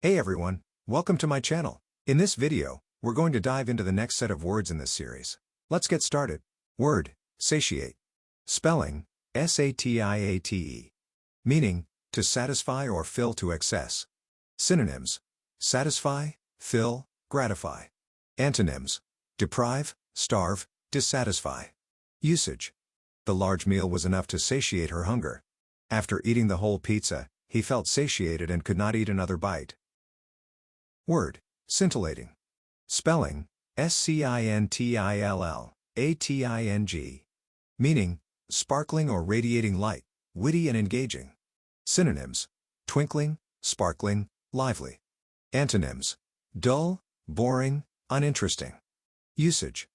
Hey everyone, welcome to my channel. In this video, we're going to dive into the next set of words in this series. Let's get started. Word, satiate. Spelling, S-A-T-I-A-T-E. Meaning, to satisfy or fill to excess. Synonyms, satisfy, fill, gratify. Antonyms, deprive, starve, dissatisfy. Usage. The large meal was enough to satiate her hunger. After eating the whole pizza, he felt satiated and could not eat another bite. Word, scintillating. Spelling, S-C-I-N-T-I-L-L-A-T-I-N-G. Meaning, sparkling or radiating light, witty and engaging. Synonyms, twinkling, sparkling, lively. Antonyms, dull, boring, uninteresting. Usage.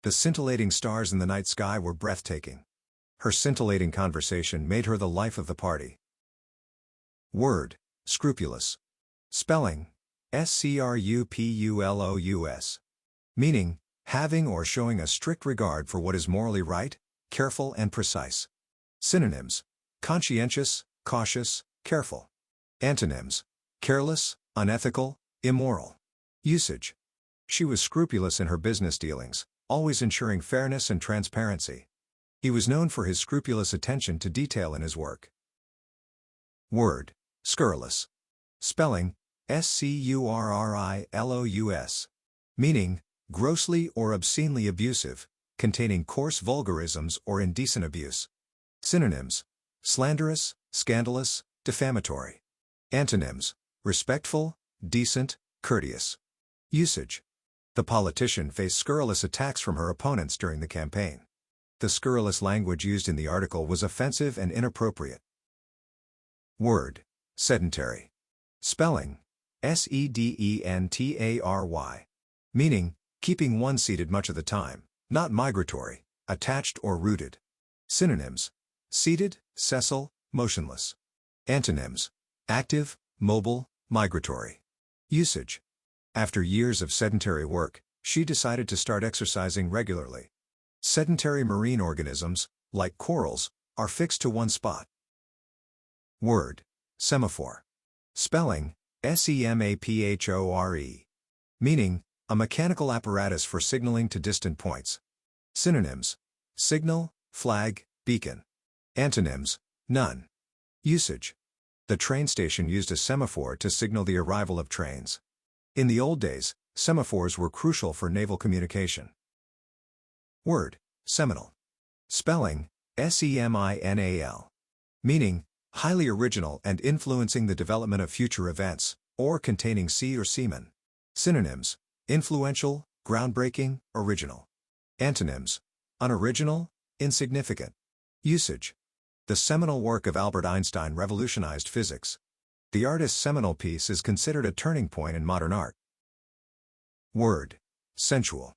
The scintillating stars in the night sky were breathtaking. Her scintillating conversation made her the life of the party. Word, scrupulous. Spelling, S-C-R-U-P-U-L-O-U-S. Meaning, having or showing a strict regard for what is morally right, careful and precise. Synonyms, conscientious, cautious, careful. Antonyms, careless, unethical, immoral. Usage. She was scrupulous in her business dealings, always ensuring fairness and transparency. He was known for his scrupulous attention to detail in his work. Word, scurrilous. Spelling, S-C-U-R-R-I-L-O-U-S. Meaning, grossly or obscenely abusive, containing coarse vulgarisms or indecent abuse. Synonyms, slanderous, scandalous, defamatory. Antonyms, respectful, decent, courteous. Usage. The politician faced scurrilous attacks from her opponents during the campaign. The scurrilous language used in the article was offensive and inappropriate. Word, sedentary. Spelling, S-E-D-E-N-T-A-R-Y. Meaning, keeping one seated much of the time, not migratory, attached or rooted. Synonyms, seated, sessile, motionless. Antonyms, active, mobile, migratory. Usage. After years of sedentary work, she decided to start exercising regularly. Sedentary marine organisms, like corals, are fixed to one spot. Word, semaphore. Spelling, S-E-M-A-P-H-O-R-E. Meaning, a mechanical apparatus for signaling to distant points. Synonyms, signal, flag, beacon. Antonyms, none. Usage. The train station used a semaphore to signal the arrival of trains. In the old days, semaphores were crucial for naval communication. Word, seminal. Spelling, S-E-M-I-N-A-L. Meaning, highly original and influencing the development of future events, or containing seed or semen. Synonyms, influential, groundbreaking, original. Antonyms, unoriginal, insignificant. Usage. The seminal work of Albert Einstein revolutionized physics. The artist's seminal piece is considered a turning point in modern art. Word, sensual.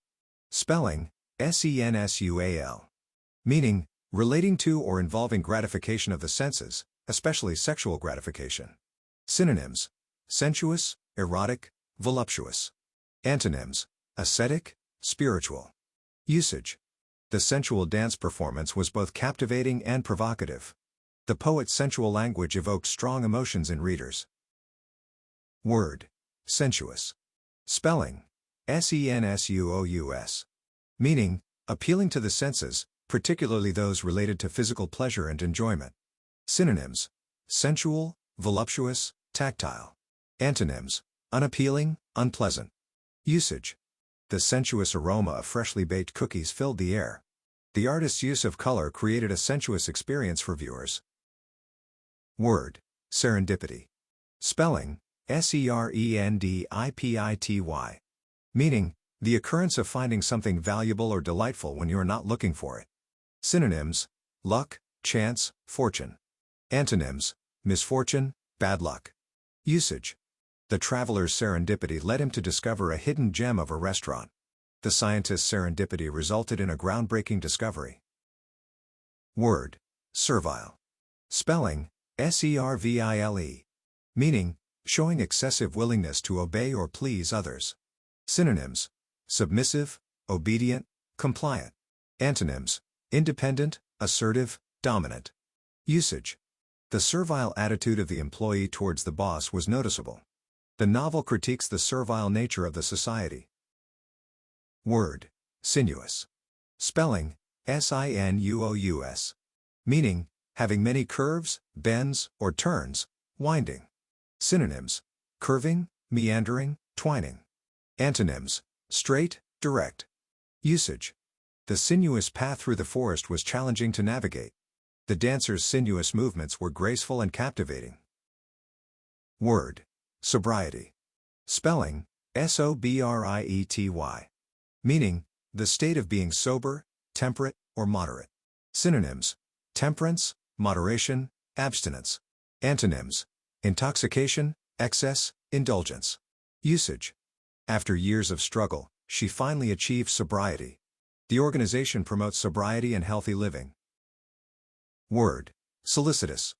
Spelling, S-E-N-S-U-A-L. Meaning, relating to or involving gratification of the senses, especially sexual gratification. Synonyms, sensuous, erotic, voluptuous. Antonyms, ascetic, spiritual. Usage. The sensual dance performance was both captivating and provocative. The poet's sensual language evoked strong emotions in readers. Word, sensuous. Spelling, S-E-N-S-U-O-U-S. Meaning, appealing to the senses, particularly those related to physical pleasure and enjoyment. Synonyms, sensual, voluptuous, tactile. Antonyms, unappealing, unpleasant. Usage. The sensuous aroma of freshly baked cookies filled the air. The artist's use of color created a sensuous experience for viewers. Word, serendipity. Spelling, S-E-R-E-N-D-I-P-I-T-Y. Meaning, the occurrence of finding something valuable or delightful when you are not looking for it. Synonyms, luck, chance, fortune. Antonyms, misfortune, bad luck. Usage. The traveler's serendipity led him to discover a hidden gem of a restaurant. The scientist's serendipity resulted in a groundbreaking discovery. Word, servile. Spelling, S-E-R-V-I-L-E. Meaning, showing excessive willingness to obey or please others. Synonyms, submissive, obedient, compliant. Antonyms, independent, assertive, dominant. Usage. The servile attitude of the employee towards the boss was noticeable. The novel critiques the servile nature of the society. Word: sinuous. Spelling: sinuous. Meaning: having many curves, bends, or turns, winding. Synonyms: curving, meandering, twining. Antonyms: straight, direct. Usage: the sinuous path through the forest was challenging to navigate. The dancer's sinuous movements were graceful and captivating. Word: sobriety. Spelling: sobriety. Meaning: the state of being sober, temperate, or moderate. Synonyms: temperance, moderation, abstinence. Antonyms: intoxication, excess, indulgence. Usage: after years of struggle, she finally achieved sobriety. The organization promotes sobriety and healthy living. Word: solicitous.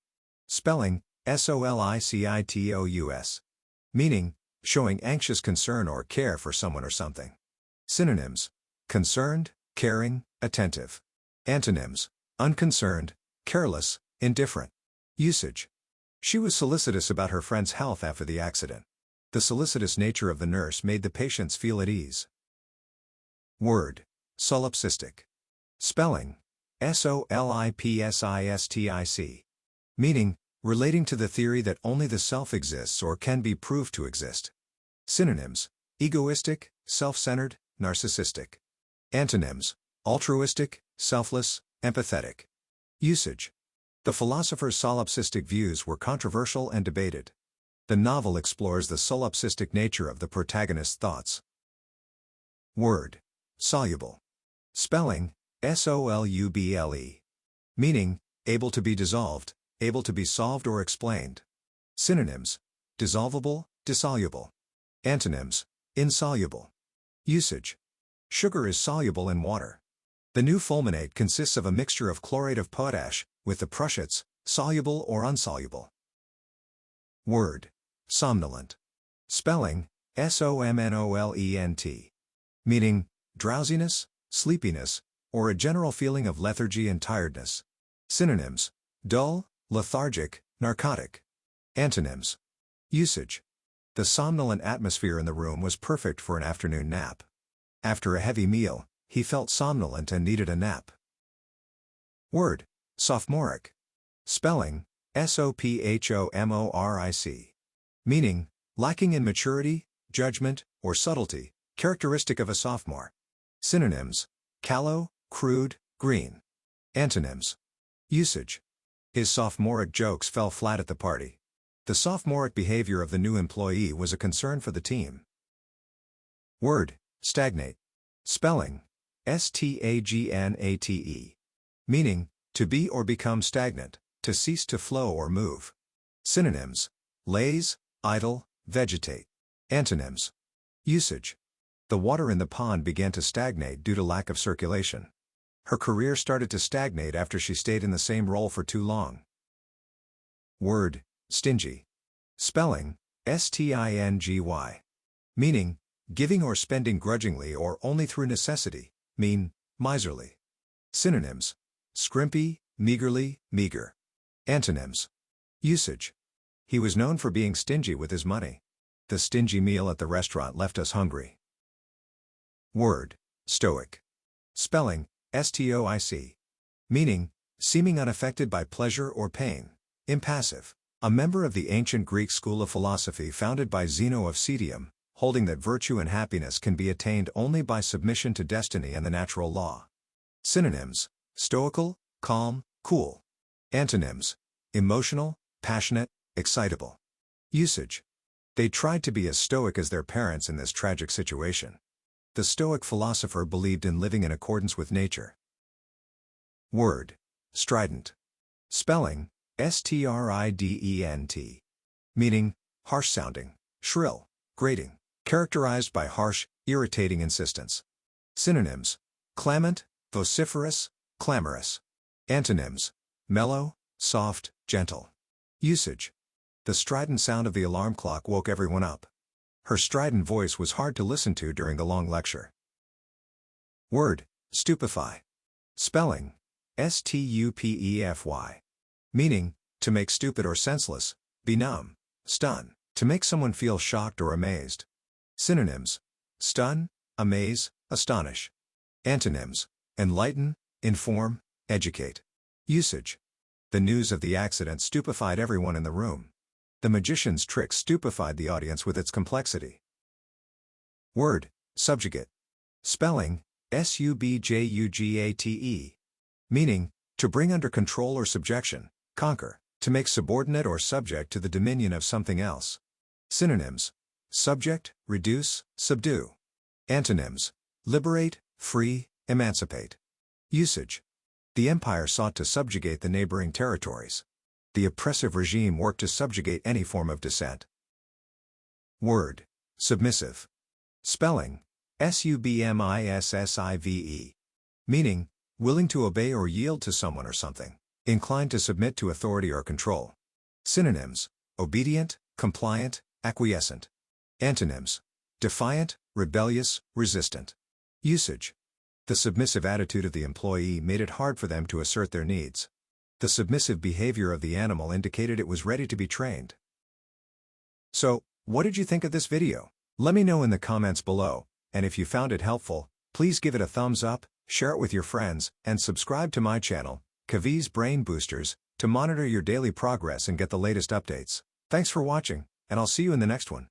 Spelling: solicitous. Meaning: showing anxious concern or care for someone or something. Synonyms: concerned, caring, attentive. Antonyms: unconcerned, careless, indifferent. Usage: she was solicitous about her friend's health after the accident. The solicitous nature of the nurse made the patients feel at ease. Word: solipsistic. Spelling: solipsistic. Meaning: relating to the theory that only the self exists or can be proved to exist. Synonyms: egoistic, self-centered, narcissistic. Antonyms: altruistic, selfless, empathetic. Usage: the philosopher's solipsistic views were controversial and debated. The novel explores the solipsistic nature of the protagonist's thoughts. Word: soluble. Spelling: soluble. Meaning: able to be dissolved, able to be solved or explained. Synonyms: dissolvable, dissoluble. Antonyms: insoluble. Usage: sugar is soluble in water. The new fulminate consists of a mixture of chlorate of potash, with the prussiates, soluble or unsoluble. Word: somnolent. Spelling: somnolent. Meaning: drowsiness, sleepiness, or a general feeling of lethargy and tiredness. Synonyms: dull, lethargic, narcotic. Antonyms: usage: the somnolent atmosphere in the room was perfect for an afternoon nap. After a heavy meal, he felt somnolent and needed a nap. Word: sophomoric. Spelling: sophomoric. Meaning: lacking in maturity, judgment, or subtlety, characteristic of a sophomore. Synonyms: callow, crude, green. Antonyms: usage: his sophomoric jokes fell flat at the party. The sophomoric behavior of the new employee was a concern for the team. Word: stagnate. Spelling: stagnate. Meaning: to be or become stagnant, to cease to flow or move. Synonyms: laze, idle, vegetate. Antonyms: usage: the water in the pond began to stagnate due to lack of circulation. Her career started to stagnate after she stayed in the same role for too long. Word: stingy. Spelling: stingy. Meaning: giving or spending grudgingly or only through necessity, mean, miserly. Synonyms: scrimpy, meagerly, meager. Antonyms: usage: he was known for being stingy with his money. The stingy meal at the restaurant left us hungry. Word: stoic. Spelling: stoic. Meaning: seeming unaffected by pleasure or pain, impassive. A member of the ancient Greek school of philosophy founded by Zeno of Citium, holding that virtue and happiness can be attained only by submission to destiny and the natural law. Synonyms: stoical, calm, cool. Antonyms: emotional, passionate, excitable. Usage: they tried to be as stoic as their parents in this tragic situation. The Stoic philosopher believed in living in accordance with nature. Word: strident. Spelling: strident. Meaning: harsh-sounding, shrill, grating, characterized by harsh, irritating insistence. Synonyms: clamant, vociferous, clamorous. Antonyms: mellow, soft, gentle. Usage: the strident sound of the alarm clock woke everyone up. Her strident voice was hard to listen to during the long lecture. Word: stupefy. Spelling: stupefy. Meaning: to make stupid or senseless, benumb, stun. To make someone feel shocked or amazed. Synonyms: stun, amaze, astonish. Antonyms: enlighten, inform, educate. Usage: the news of the accident stupefied everyone in the room. The magician's trick stupefied the audience with its complexity. Word: subjugate. Spelling: subjugate. Meaning: to bring under control or subjection, conquer, to make subordinate or subject to the dominion of something else. Synonyms: subject, reduce, subdue. Antonyms: liberate, free, emancipate. Usage: the empire sought to subjugate the neighboring territories. The oppressive regime worked to subjugate any form of dissent. Word: submissive. Spelling: submissive. Meaning: willing to obey or yield to someone or something, inclined to submit to authority or control. Synonyms: obedient, compliant, acquiescent. Antonyms: defiant, rebellious, resistant. Usage: the submissive attitude of the employee made it hard for them to assert their needs. The submissive behavior of the animal indicated it was ready to be trained. So, what did you think of this video? Let me know in the comments below, and if you found it helpful, please give it a thumbs up, share it with your friends, and subscribe to my channel, Kavi's Brain Boosters, to monitor your daily progress and get the latest updates. Thanks for watching, and I'll see you in the next one.